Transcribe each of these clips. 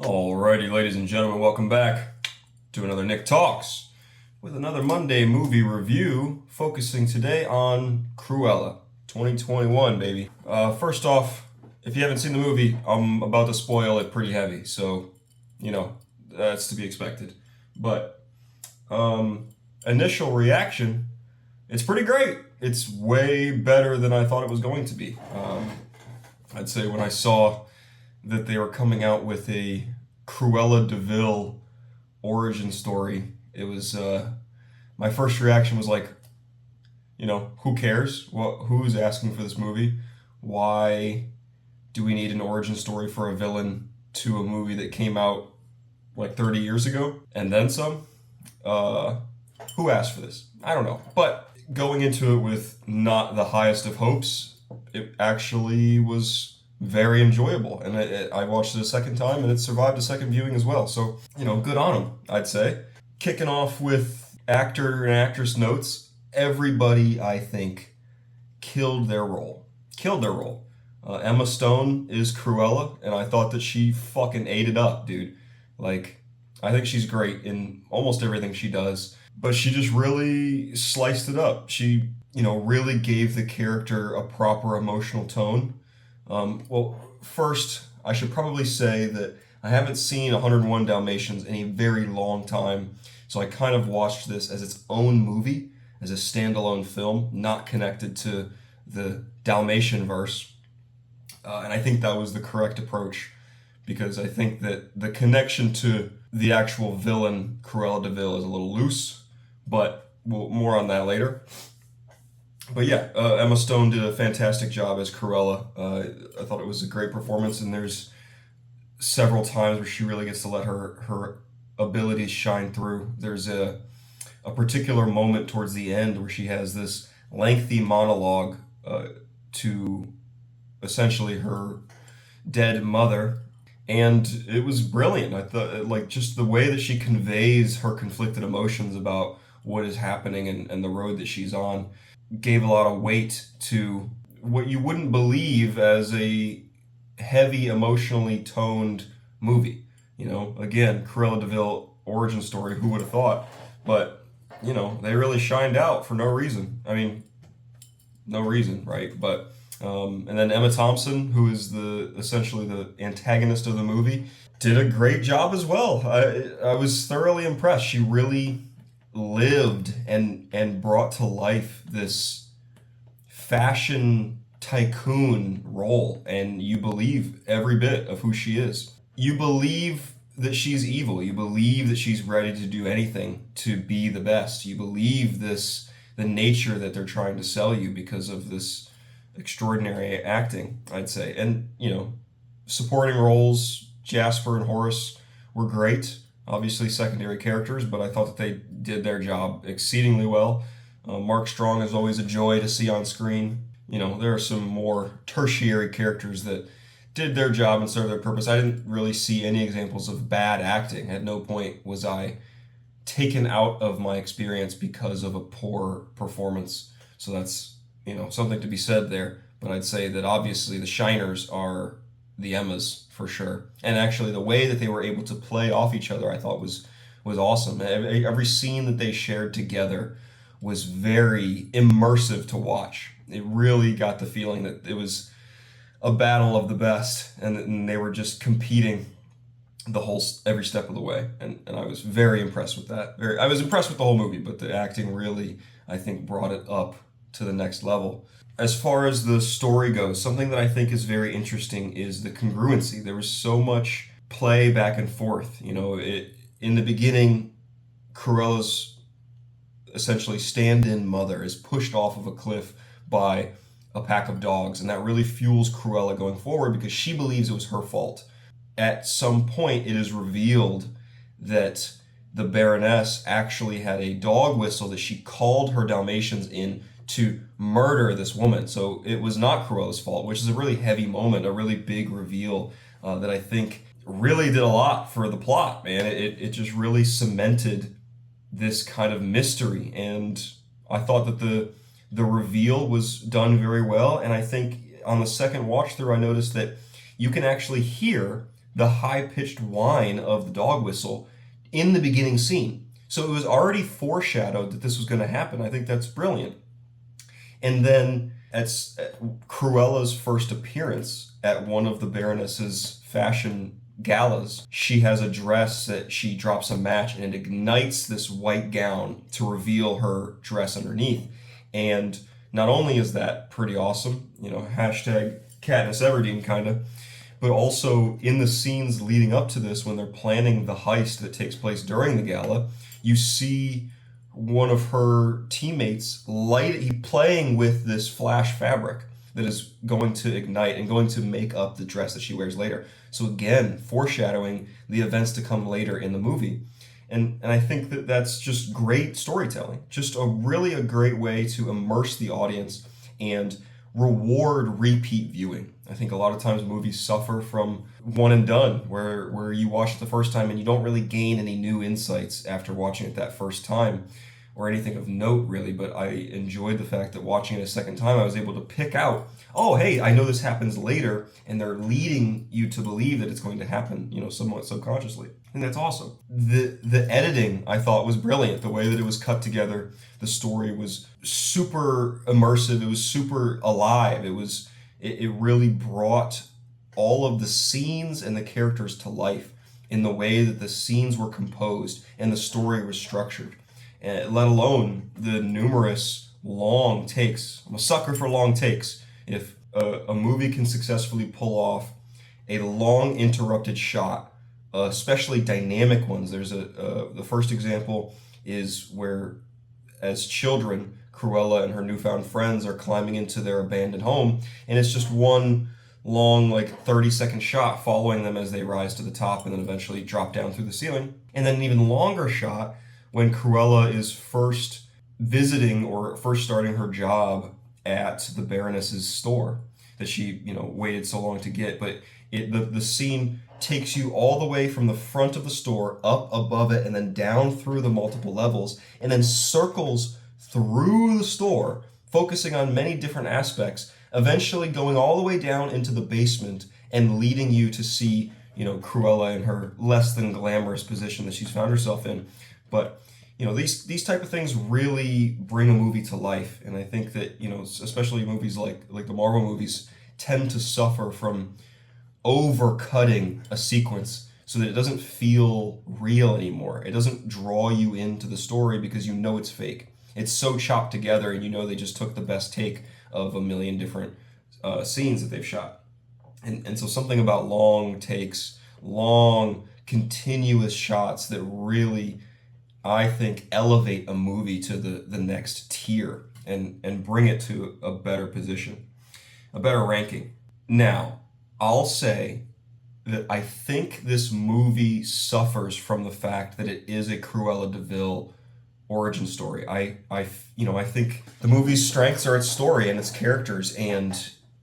Alrighty, ladies and gentlemen, welcome back to another Nick Talks with another Monday movie review, focusing today on Cruella 2021, baby. First off, if you haven't seen the movie, I'm about to spoil it pretty heavy, so, that's to be expected. But, initial reaction, it's pretty great. It's way better than I thought it was going to be. I'd say when I saw that they were coming out with a Cruella de Vil origin story, it was my first reaction was like, who cares? Who's asking for this movie? Why do we need an origin story for a villain to a movie that came out like 30 years ago and then some? Who asked for this? I don't know. But going into it with not the highest of hopes, it actually was very enjoyable, and I watched it a second time, and it survived a second viewing as well. So, good on them, I'd say. Kicking off with actor and actress notes, everybody, I think, killed their role. Emma Stone is Cruella, and I thought that she fucking ate it up, dude. Like, I think she's great in almost everything she does, but she just really sliced it up. She, really gave the character a proper emotional tone. First, I should probably say that I haven't seen 101 Dalmatians in a very long time, so I kind of watched this as its own movie, as a standalone film, not connected to the Dalmatian verse. And I think that was the correct approach, because I think that the connection to the actual villain, Cruella de Vil, is a little loose, but more on that later. But yeah, Emma Stone did a fantastic job as Cruella. I thought it was a great performance, and there's several times where she really gets to let her abilities shine through. There's a particular moment towards the end where she has this lengthy monologue to essentially her dead mother, and it was brilliant. I thought, like, just the way that she conveys her conflicted emotions about what is happening and the road that she's on gave a lot of weight to what you wouldn't believe as a heavy, emotionally toned movie. Again, Cruella de Vil origin story, who would have thought? But, they really shined out for no reason. I mean, no reason, right? But, and then Emma Thompson, who is essentially the antagonist of the movie, did a great job as well. I was thoroughly impressed. She really lived and brought to life this fashion tycoon role, and you believe every bit of who she is. You believe that she's evil. You believe that she's ready to do anything to be the best. You believe the nature that they're trying to sell you because of this extraordinary acting, I'd say. And, supporting roles, Jasper and Horace were great. Obviously secondary characters, but I thought that they did their job exceedingly well. Mark Strong is always a joy to see on screen. There are some more tertiary characters that did their job and served their purpose. I didn't really see any examples of bad acting. At no point was I taken out of my experience because of a poor performance. So that's, something to be said there. But I'd say that obviously the shiners are the Emmas for sure. And actually the way that they were able to play off each other, I thought was awesome. Every scene that they shared together was very immersive to watch. It really got the feeling that it was a battle of the best, and they were just competing every step of the way. And I was very impressed with that. I was impressed with the whole movie, but the acting really, I think, brought it up to the next level. As far as the story goes, something that I think is very interesting is the congruency. There was so much play back and forth. In the beginning, Cruella's essentially stand-in mother is pushed off of a cliff by a pack of dogs, and that really fuels Cruella going forward because she believes it was her fault. At some point, it is revealed that the Baroness actually had a dog whistle that she called her Dalmatians in to murder this woman. So it was not Cruella's fault, which is a really heavy moment, a really big reveal that I think really did a lot for the plot, man. It just really cemented this kind of mystery, and I thought that the reveal was done very well. And I think on the second watch through, I noticed that you can actually hear the high-pitched whine of the dog whistle in the beginning scene. So it was already foreshadowed that this was going to happen. I think that's brilliant. And then at Cruella's first appearance at one of the Baroness's fashion galas, she has a dress that she drops a match and it ignites this white gown to reveal her dress underneath. And not only is that pretty awesome, hashtag Katniss Everdeen kind of, but also in the scenes leading up to this, when they're planning the heist that takes place during the gala, you see one of her teammates playing with this flash fabric that is going to ignite and going to make up the dress that she wears later. So again, foreshadowing the events to come later in the movie. And I think that that's just great storytelling. Just a great way to immerse the audience and reward repeat viewing. I think a lot of times movies suffer from one and done, where you watch it the first time and you don't really gain any new insights after watching it that first time, or anything of note really. But I enjoyed the fact that watching it a second time, I was able to pick out, oh, hey, I know this happens later, and they're leading you to believe that it's going to happen, somewhat subconsciously. And that's awesome. The editing, I thought, was brilliant. The way that it was cut together, the story was super immersive. It was super alive. It really brought all of the scenes and the characters to life in the way that the scenes were composed and the story was structured. And let alone the numerous long takes. I'm a sucker for long takes. If a movie can successfully pull off a long interrupted shot, especially dynamic ones. The first example is where, as children, Cruella and her newfound friends are climbing into their abandoned home, and it's just one long, 30-second shot following them as they rise to the top and then eventually drop down through the ceiling. And then an even longer shot when Cruella is first visiting or first starting her job at the Baroness's store that she, waited so long to get. But the scene takes you all the way from the front of the store up above it and then down through the multiple levels and then circles through the store, focusing on many different aspects, eventually going all the way down into the basement and leading you to see, Cruella in her less than glamorous position that she's found herself in. But these type of things really bring a movie to life, and I think that especially movies like the Marvel movies tend to suffer from overcutting a sequence so that it doesn't feel real anymore. It doesn't draw you into the story because it's fake. It's so chopped together, and they just took the best take of a million different scenes that they've shot, and so something about long takes, long continuous shots that really, I think, elevate a movie to the next tier and bring it to a better position, a better ranking. Now, I'll say that I think this movie suffers from the fact that it is a Cruella de Vil origin story. I think the movie's strengths are its story and its characters, and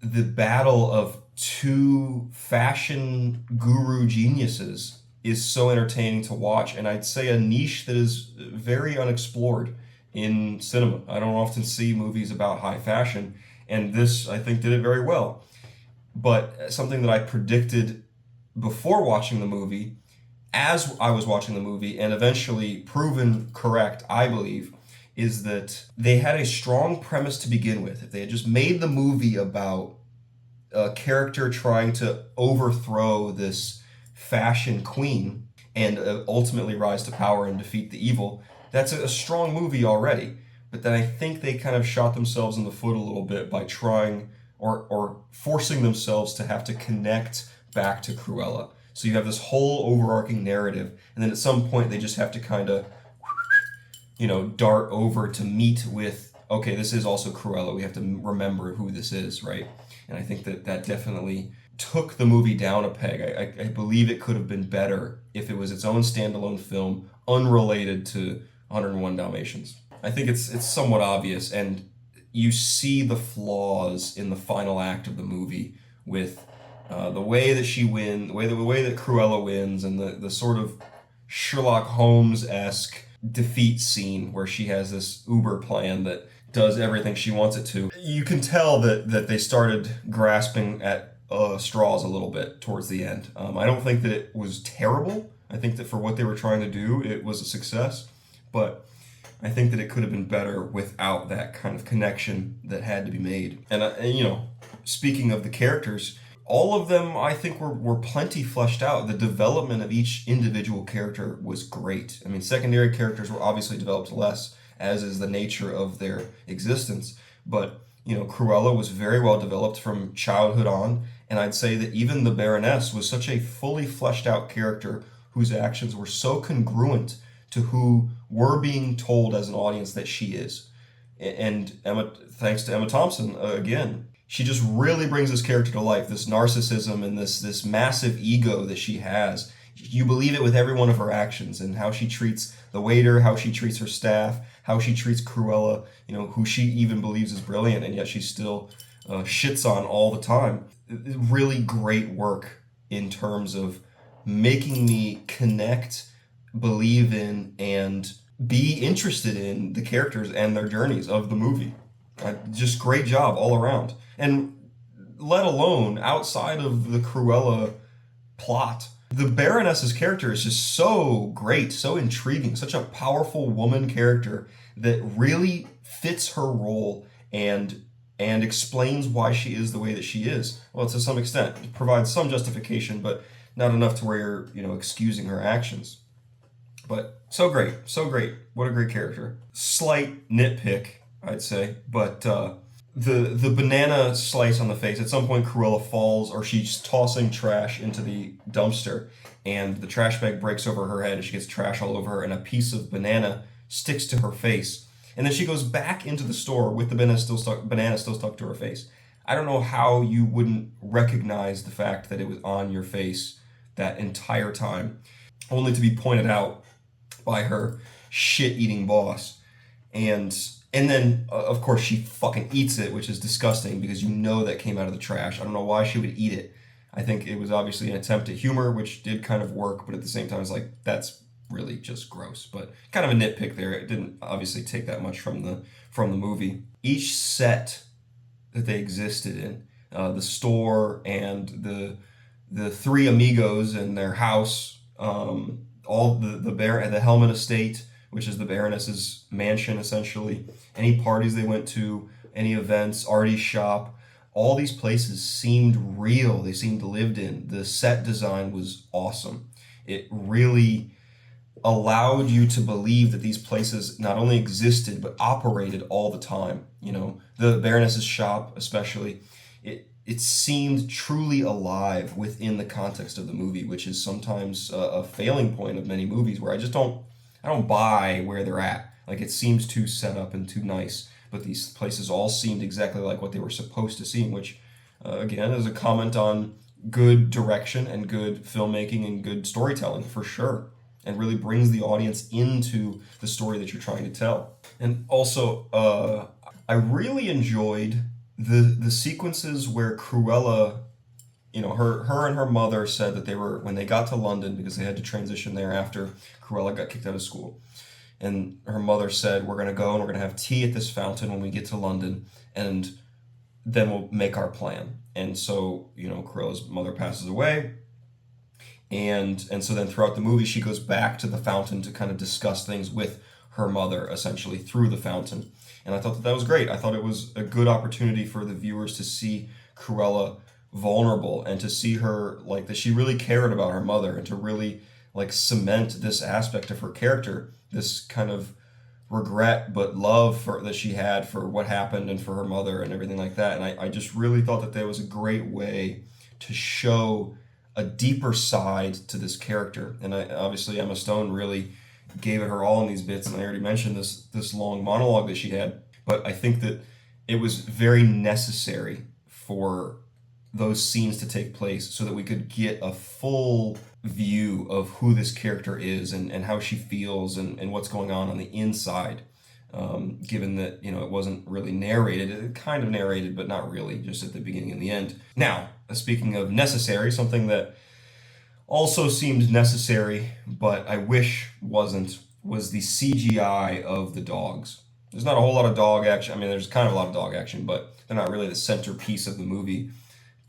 the battle of two fashion guru geniuses is so entertaining to watch, and I'd say a niche that is very unexplored in cinema. I don't often see movies about high fashion, and this, I think, did it very well. But something that I predicted before watching the movie, as I was watching the movie, and eventually proven correct, I believe, is that they had a strong premise to begin with. If they had just made the movie about a character trying to overthrow this fashion queen and ultimately rise to power and defeat the evil, that's a strong movie already. But then I think they kind of shot themselves in the foot a little bit by trying or forcing themselves to have to connect back to Cruella. So you have this whole overarching narrative, and then at some point they just have to kind of, dart over to meet with, okay, this is also Cruella. We have to remember who this is, right? And I think that definitely took the movie down a peg. I believe it could have been better if it was its own standalone film, unrelated to 101 Dalmatians. I think it's somewhat obvious, and you see the flaws in the final act of the movie with the way that she wins, the way that Cruella wins, and the sort of Sherlock Holmes-esque defeat scene where she has this Uber plan that does everything she wants it to. You can tell that they started grasping at straws a little bit towards the end. I don't think that it was terrible. I think that for what they were trying to do, it was a success. But I think that it could have been better without that kind of connection that had to be made. And you know, speaking of the characters, all of them I think were plenty fleshed out. The development of each individual character was great. I mean, secondary characters were obviously developed less, as is the nature of their existence. But, you know, Cruella was very well developed from childhood on. And I'd say that even the Baroness was such a fully fleshed out character whose actions were so congruent to who we're being told as an audience that she is. And Emma, thanks to Emma Thompson, again, she just really brings this character to life. This narcissism and this massive ego that she has. You believe it with every one of her actions, and how she treats the waiter, how she treats her staff, how she treats Cruella, you know, who she even believes is brilliant, and yet she still shits on all the time. Really great work in terms of making me connect, believe in, and be interested in the characters and their journeys of the movie. Just great job all around. And let alone outside of the Cruella plot, the Baroness's character is just so great, so intriguing, such a powerful woman character that really fits her role and explains why she is the way that she is. Well, to some extent, it provides some justification, but not enough to where you're, you know, excusing her actions. But so great, so great. What a great character. Slight nitpick, I'd say, but the banana slice on the face. At some point, Cruella falls, or she's tossing trash into the dumpster, and the trash bag breaks over her head, and she gets trash all over her, and a piece of banana sticks to her face. And then she goes back into the store with the banana still stuck to her face. I don't know how you wouldn't recognize the fact that it was on your face that entire time, only to be pointed out by her shit-eating boss. And then, of course, she fucking eats it, which is disgusting because you know that came out of the trash. I don't know why she would eat it. I think it was obviously an attempt at humor, which did kind of work, but at the same time, it's like, that's really just gross. But kind of a nitpick there. It didn't obviously take that much from the movie. Each set that they existed in, the store and the three amigos and their house, all the Hellman estate, which is the Baroness's mansion, essentially. Any parties they went to, any events, Artie's shop, all these places seemed real. They seemed lived in. The set design was awesome. It really allowed you to believe that these places not only existed, but operated all the time. You know, the Baroness's shop, especially, it seemed truly alive within the context of the movie, which is sometimes a failing point of many movies where I don't buy where they're at. Like, it seems too set up and too nice, but these places all seemed exactly like what they were supposed to seem, which, again, is a comment on good direction and good filmmaking and good storytelling, for sure, and really brings the audience into the story that you're trying to tell. And also, I really enjoyed the sequences where Cruella, you know, her and her mother said that when they got to London, because they had to transition there after Cruella got kicked out of school. And her mother said, we're going to go and we're going to have tea at this fountain when we get to London, and then we'll make our plan. And so, you know, Cruella's mother passes away. And so then throughout the movie, she goes back to the fountain to kind of discuss things with her mother, essentially, through the fountain. And I thought that was great. I thought it was a good opportunity for the viewers to see Cruella vulnerable and to see her, like, that she really cared about her mother, and to really, like, cement this aspect of her character, this kind of regret but love that she had for what happened and for her mother and everything like that. And I just really thought that was a great way to show a deeper side to this character. And obviously Emma Stone really gave it her all in these bits, and I already mentioned this long monologue that she had, but I think that it was very necessary for those scenes to take place so that we could get a full view of who this character is and how she feels and what's going on the inside. Given that, you know, it wasn't really narrated. It kind of narrated, but not really, just at the beginning and the end. Now, speaking of necessary, something that also seemed necessary, but I wish wasn't, was the CGI of the dogs. There's not a whole lot of dog action. I mean, there's kind of a lot of dog action, but they're not really the centerpiece of the movie.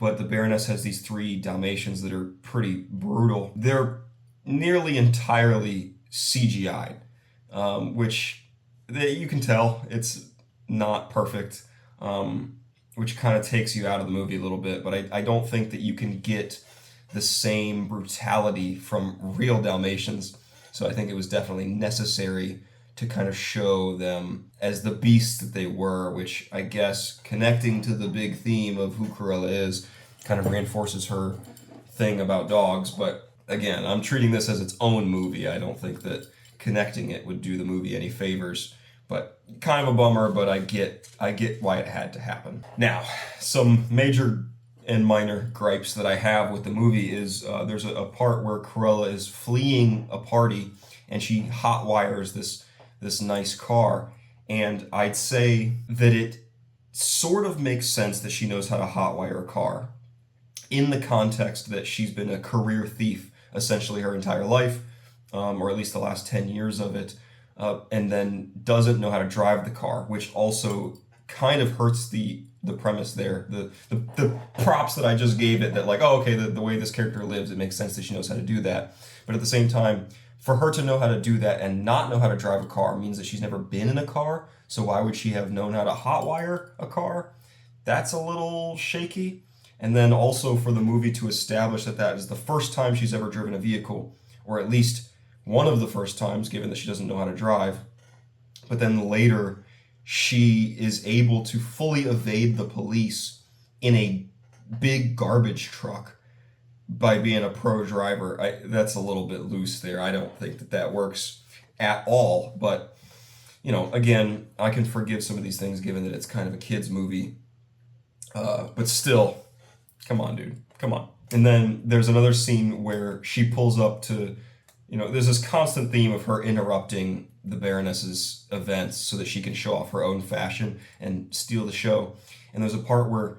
but the Baroness has these three Dalmatians that are pretty brutal. They're nearly entirely CGI, which you can tell it's not perfect, which kind of takes you out of the movie a little bit. But I don't think that you can get the same brutality from real Dalmatians. So I think it was definitely necessary to kind of show them as the beasts that they were, which I guess connecting to the big theme of who Cruella is kind of reinforces her thing about dogs. But again, I'm treating this as its own movie. I don't think that connecting it would do the movie any favors. But kind of a bummer, but I get why it had to happen. Now, some major and minor gripes that I have with the movie is there's a part where Cruella is fleeing a party and she hot wires this nice car, and I'd say that it sort of makes sense that she knows how to hotwire a car in the context that she's been a career thief essentially her entire life, or at least the last 10 years of it, and then doesn't know how to drive the car, which also kind of hurts the premise there. The props that I just gave it, that like, oh, okay, the way this character lives, it makes sense that she knows how to do that. But at the same time, for her to know how to do that and not know how to drive a car means that she's never been in a car. So why would she have known how to hotwire a car? That's a little shaky. And then also for the movie to establish that that is the first time she's ever driven a vehicle, or at least one of the first times, given that she doesn't know how to drive. But then later, she is able to fully evade the police in a big garbage truck by being a pro driver. That's a little bit loose there. I don't think that that works at all. But, you know, again, I can forgive some of these things given that it's kind of a kid's movie. But still, come on, dude. Come on. And then there's another scene where she pulls up to, you know, there's this constant theme of her interrupting the Baroness's events so that she can show off her own fashion and steal the show. And there's a part where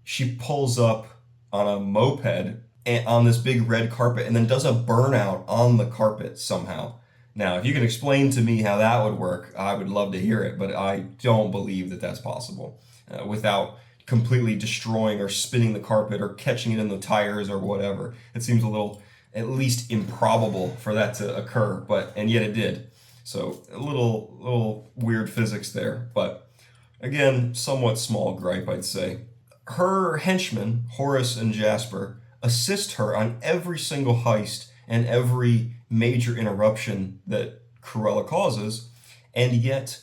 she pulls up on a moped and on this big red carpet and then does a burnout on the carpet somehow. Now, if you can explain to me how that would work, I would love to hear it, but I don't believe that that's possible without completely destroying or spinning the carpet or catching it in the tires or whatever. It seems a little, at least improbable for that to occur, and yet it did. So a little weird physics there, but again, somewhat small gripe, I'd say. Her henchmen, Horace and Jasper, assist her on every single heist and every major interruption that Cruella causes, and yet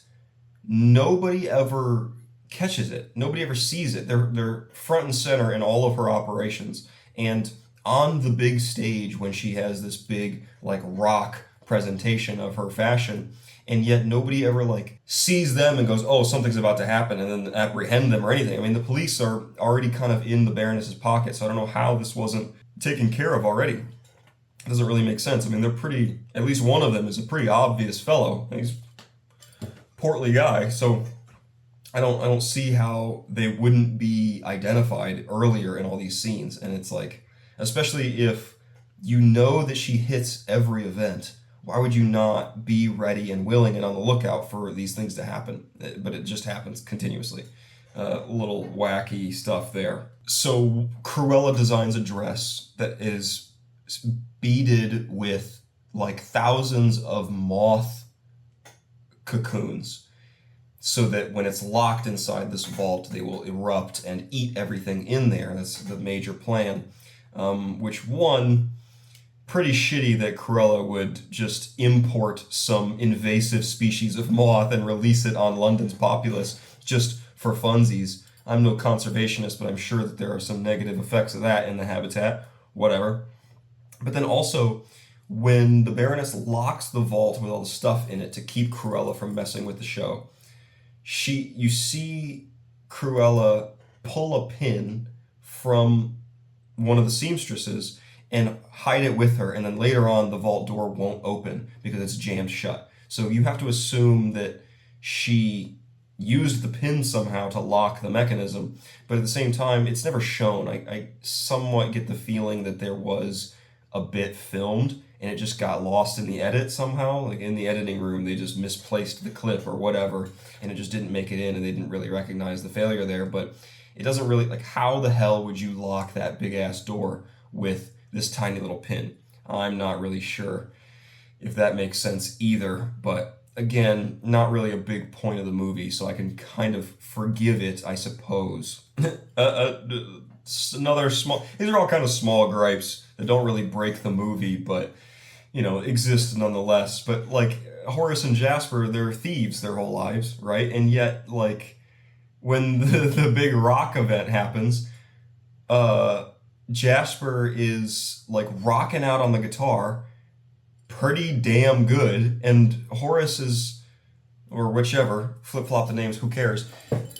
nobody ever catches it. Nobody ever sees it. They're front and center in all of her operations. And on the big stage when she has this big like rock presentation of her fashion, and yet nobody ever like sees them and goes, oh, something's about to happen, and then apprehend them or anything. I mean, the police are already kind of in the Baroness's pocket, so I don't know how this wasn't taken care of already. It doesn't really make sense. I mean, they're pretty, at least one of them is a pretty obvious fellow. He's a portly guy, so I don't see how they wouldn't be identified earlier in all these scenes. And it's like, especially if you know that she hits every event, why would you not be ready and willing and on the lookout for these things to happen? But it just happens continuously. Little wacky stuff there. So Cruella designs a dress that is beaded with like thousands of moth cocoons, so that when it's locked inside this vault, they will erupt and eat everything in there. That's the major plan. Which one, pretty shitty that Cruella would just import some invasive species of moth and release it on London's populace just for funsies. I'm no conservationist, but I'm sure that there are some negative effects of that in the habitat. Whatever. But then also, when the Baroness locks the vault with all the stuff in it to keep Cruella from messing with the show, you see Cruella pull a pin from one of the seamstresses and hide it with her, and then later on the vault door won't open because it's jammed shut. So you have to assume that she used the pin somehow to lock the mechanism, but at the same time, it's never shown. I somewhat get the feeling that there was a bit filmed and it just got lost in the edit somehow. Like in the editing room, they just misplaced the clip or whatever, and it just didn't make it in, and they didn't really recognize the failure there. But it doesn't really, like, how the hell would you lock that big ass door with this tiny little pin? I'm not really sure if that makes sense either, but again, not really a big point of the movie, so I can kind of forgive it, I suppose. Another small, these are all kind of small gripes that don't really break the movie, but exist nonetheless. But like Horace and Jasper, they're thieves their whole lives, right? And yet, like, when the big rock event happens, uh, Jasper is like rocking out on the guitar pretty damn good, and Horace is, or whichever, flip flop the names, who cares?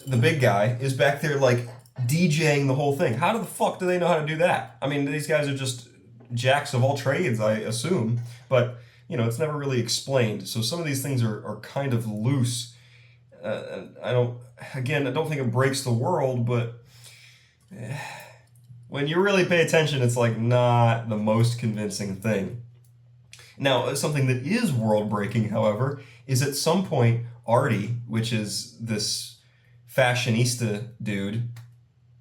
The big guy is back there like DJing the whole thing. How the fuck do they know how to do that? I mean, these guys are just jacks of all trades, I assume, but it's never really explained. So some of these things are kind of loose. I don't think it breaks the world, but when you really pay attention, it's like not the most convincing thing. Now, something that is world breaking, however, is at some point Artie, which is this fashionista dude,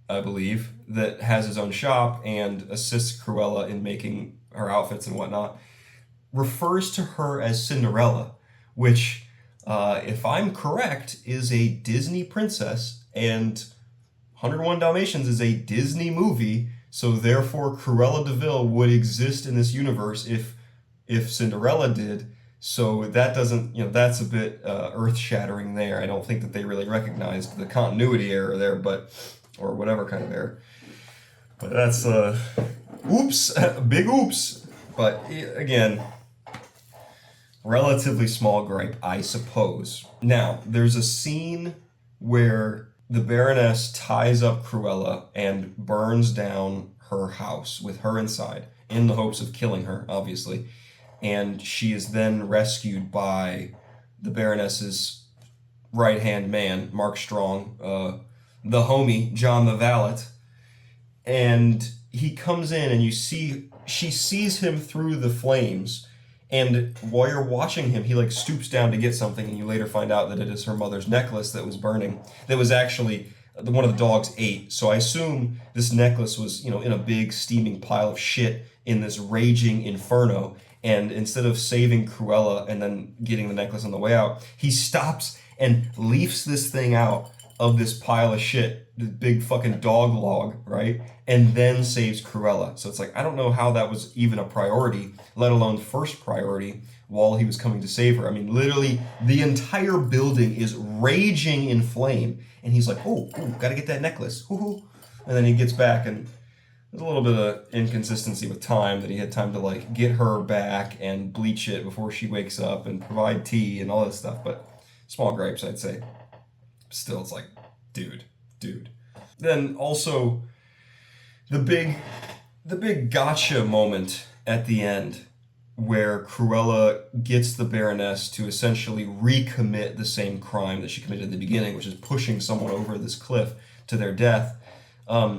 I believe, that has his own shop and assists Cruella in making her outfits and whatnot, refers to her as Cinderella, which, if I'm correct, is a Disney princess, and 101 Dalmatians is a Disney movie, so therefore Cruella de Vil would exist in this universe if Cinderella did. So that doesn't, that's a bit earth-shattering there. I don't think that they really recognized the continuity error there, or whatever kind of error. But that's, oops, big oops. But again, relatively small gripe, I suppose. Now, there's a scene where the Baroness ties up Cruella and burns down her house with her inside in the hopes of killing her, obviously. And she is then rescued by the Baroness's right-hand man, Mark Strong, the homie, John the Valet. And he comes in and she sees him through the flames. And while you're watching him, he like stoops down to get something, and you later find out that it is her mother's necklace that was burning, that was actually one of the dogs ate. So I assume this necklace was, in a big steaming pile of shit in this raging inferno. And instead of saving Cruella and then getting the necklace on the way out, he stops and leafs this thing out of this pile of shit, the big fucking dog log, right? And then saves Cruella. So it's like, I don't know how that was even a priority, let alone first priority, while he was coming to save her. I mean, literally, the entire building is raging in flame. And he's like, oh, gotta get that necklace. Woohoo. And then he gets back, and there's a little bit of inconsistency with time, that he had time to like get her back and bleach it before she wakes up and provide tea and all this stuff. But small gripes, I'd say. Still, it's like, dude. Then also, the big gotcha moment at the end, where Cruella gets the Baroness to essentially recommit the same crime that she committed at the beginning, which is pushing someone over this cliff to their death.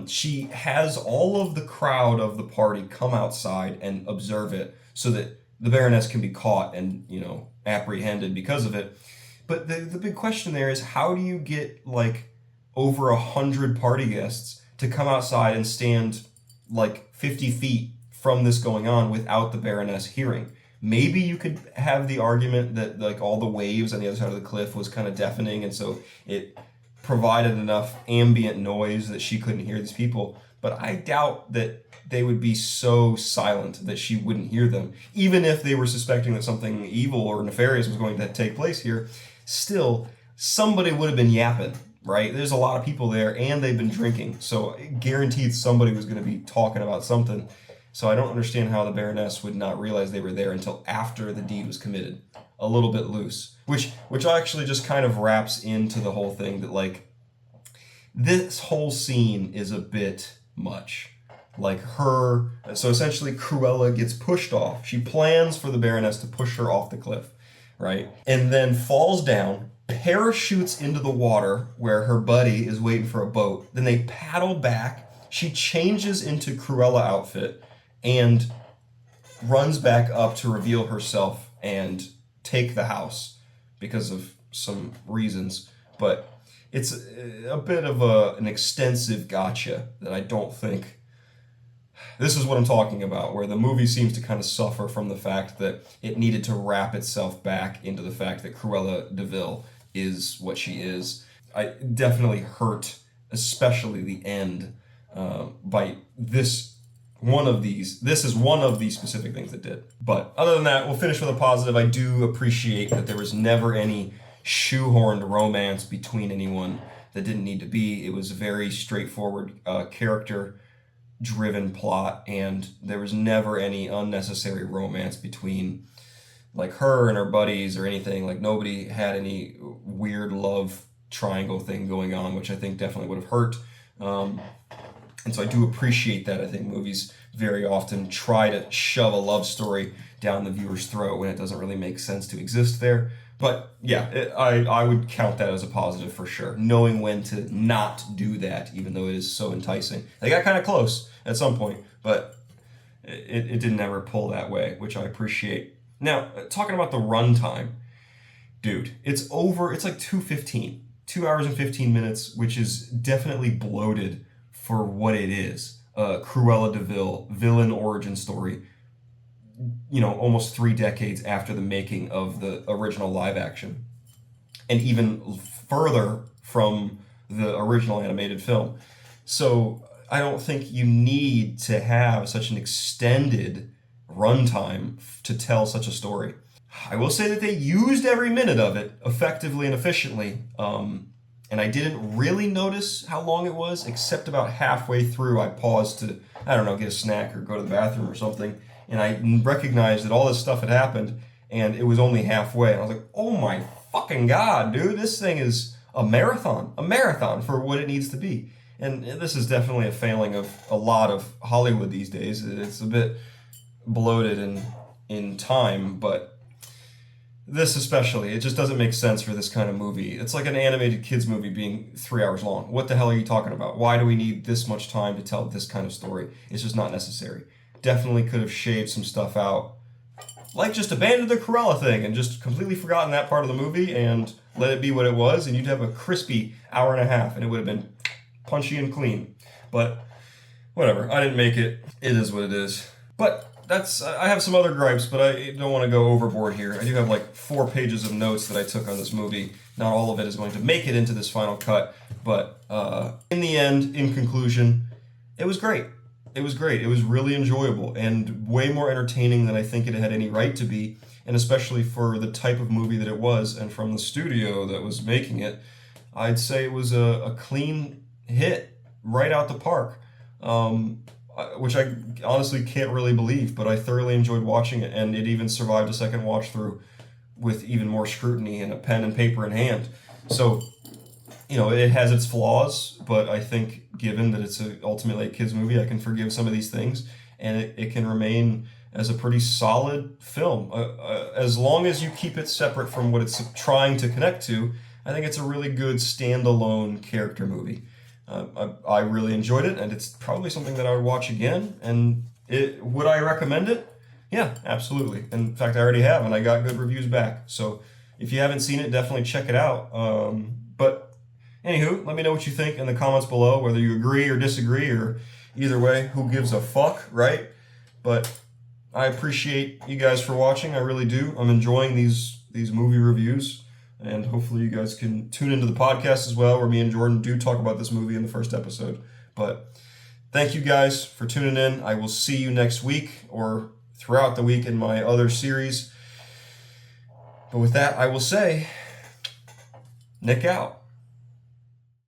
She has all of the crowd of the party come outside and observe it so that the Baroness can be caught and, apprehended because of it. But the big question there is, how do you get like over 100 party guests to come outside and stand like 50 feet from this going on without the Baroness hearing? Maybe you could have the argument that like all the waves on the other side of the cliff was kind of deafening, and so it provided enough ambient noise that she couldn't hear these people. But I doubt that they would be so silent that she wouldn't hear them. Even if they were suspecting that something evil or nefarious was going to take place here, still, somebody would have been yapping, right? There's a lot of people there, and they've been drinking. So guaranteed somebody was going to be talking about something. So I don't understand how the Baroness would not realize they were there until after the deed was committed. A little bit loose. Which actually just kind of wraps into the whole thing that, like, this whole scene is a bit much. Like so essentially Cruella gets pushed off. She plans for the Baroness to push her off the cliff, right? And then falls down, parachutes into the water where her buddy is waiting for a boat. Then they paddle back. She changes into Cruella outfit and runs back up to reveal herself and take the house because of some reasons. But it's a bit of an extensive gotcha that I don't think. This is what I'm talking about, where the movie seems to kind of suffer from the fact that it needed to wrap itself back into the fact that Cruella de Vil is what she is. I definitely hurt, especially the end, by this one of these. This is one of these specific things that did. But other than that, we'll finish with a positive. I do appreciate that there was never any shoehorned romance between anyone that didn't need to be. It was a very straightforward character driven plot, and there was never any unnecessary romance between like her and her buddies or anything. Like nobody had any weird love triangle thing going on, which I think definitely would have hurt. And so I do appreciate that. I think movies very often try to shove a love story down the viewer's throat when it doesn't really make sense to exist there. But yeah, I would count that as a positive for sure. Knowing when to not do that, even though it is so enticing. They got kind of close at some point, but it didn't ever pull that way, which I appreciate. Now, talking about the runtime, dude, it's like 2:15, 2 hours and 15 minutes, which is definitely bloated for what it is. Cruella de Vil, villain origin story, almost 3 decades after the making of the original live action, and even further from the original animated film. So I don't think you need to have such an extended runtime to tell such a story. I will say that they used every minute of it effectively and efficiently, and I didn't really notice how long it was, except about halfway through I paused to, I don't know, get a snack or go to the bathroom or something, and I recognized that all this stuff had happened, and it was only halfway. And I was like, oh my fucking God, dude, this thing is a marathon for what it needs to be. And this is definitely a failing of a lot of Hollywood these days. It's a bit bloated in time, but this especially, it just doesn't make sense for this kind of movie. It's like an animated kids movie being 3 hours long. What the hell are you talking about? Why do we need this much time to tell this kind of story? It's just not necessary. Definitely could have shaved some stuff out. Like just abandoned the Cruella thing and just completely forgotten that part of the movie and let it be what it was, and you'd have a crispy hour and a half, and it would have been punchy and clean. But whatever, I didn't make it. It is what it is. But I have some other gripes, but I don't want to go overboard here. I do have like 4 pages of notes that I took on this movie. Not all of it is going to make it into this final cut, but in the end, in conclusion, it was great. It was great. It was really enjoyable and way more entertaining than I think it had any right to be, and especially for the type of movie that it was and from the studio that was making it, I'd say it was a clean hit right out the park. Which I honestly can't really believe, but I thoroughly enjoyed watching it, and it even survived a second watch through with even more scrutiny and a pen and paper in hand. So, it has its flaws, but I think given that it's ultimately a kids movie, I can forgive some of these things, and it can remain as a pretty solid film. As long as you keep it separate from what it's trying to connect to, I think it's a really good standalone character movie. I really enjoyed it, and it's probably something that I would watch again. And would I recommend it? Yeah, absolutely. In fact, I already have, and I got good reviews back. So if you haven't seen it, definitely check it out. But anywho, let me know what you think in the comments below, whether you agree or disagree, or either way, who gives a fuck, right? But I appreciate you guys for watching. I really do. I'm enjoying these movie reviews. And hopefully you guys can tune into the podcast as well, where me and Jordan do talk about this movie in the first episode. But thank you guys for tuning in. I will see you next week or throughout the week in my other series. But with that, I will say, Nick out.